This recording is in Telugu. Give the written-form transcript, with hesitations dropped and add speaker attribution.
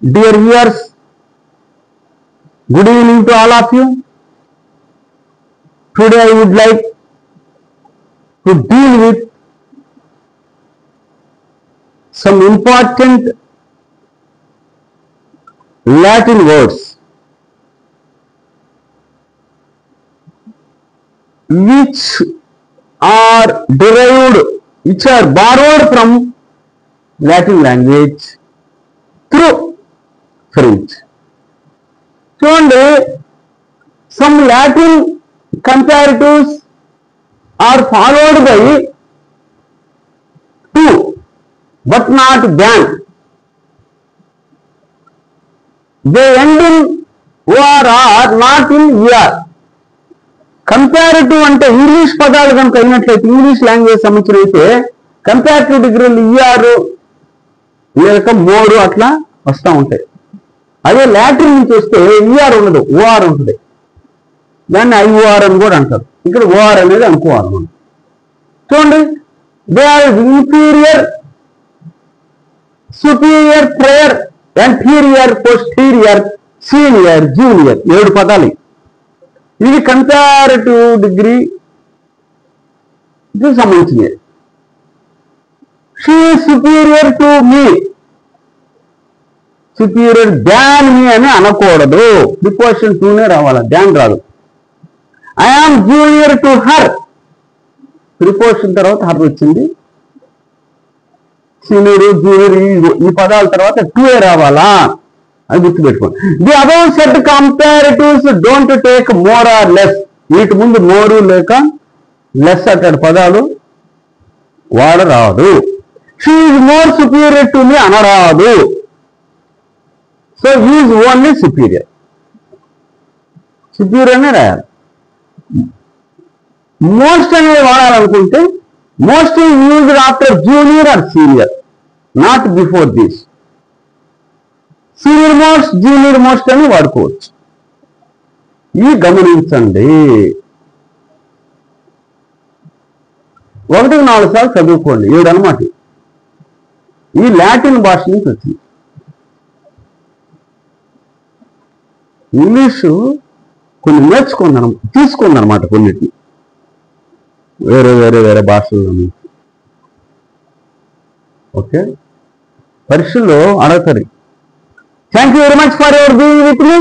Speaker 1: Dear viewers, good evening to all of you. Today I would like to deal with some important Latin words which are borrowed from Latin language through French. So, some Latin comparatives are followed by two, but not than. They end in OR, not in ER. Comparative అంటే ఇంగ్లీష్ పదాలు కనుక అయినట్లయితే ఇంగ్లీష్ లాంగ్వేజ్ సంబంధించినైతే కంపారిటివ్ డిగ్రీలు ఈఆర్ లేక మోరు అట్లా వస్తూ ఉంటాయి. అదే లాటిన్ నుంచి వస్తే ఈఆర్ ఉండదు, ఓఆర్ ఉంటుంది. దాన్ని ఐఓఆర్ అని కూడా అంటారు. ఇక్కడ ఓఆర్ అనేది అనుకోవాలి మనం. చూడండి, they are inferior, superior, prior, anterior, posterior, senior, junior, 7 పదాలు. ఇది కంపారిటివ్ డిగ్రీ సంబంధించింది. She superior to me, superior than me అని అనకూడదు. ప్రిపోజిషన్ టూనే రావాలి, దాన్ రాదు. I am junior to her, preposition తర్వాత హర్ వచ్చింది. సీనియర్, జూనియర్ ఈ పదాల తర్వాత టూఏ రావాలా అది గుర్తుపెట్టుకోండి. The above set comparatives don't take more or less. వీటి ముందు మోరు లేక లెస్ అట్లాంటి పదాలు వాడరాదు. She is more superior to me అనరాదు. So is only superior, superior అనే రాయాలి. మోస్ట్ అనేది వాడాలనుకుంటే most is used after junior or senior, not before this. Senior most, junior most అని వాడుకోవచ్చు. ఇవి గమనించండి. 1-4 సార్లు చదువుకోండి. 7 అన్నమాట. ఈ లాటిన్ భాష నుంచి వచ్చింది. ఇంగ్లీషు కొన్ని తీసుకుందనమాట కొన్నిటిని వేరే భాషల్లో నుంచి. ఓకే, పరీక్షల్లో అడగతారు. Thank you very much for your being with me.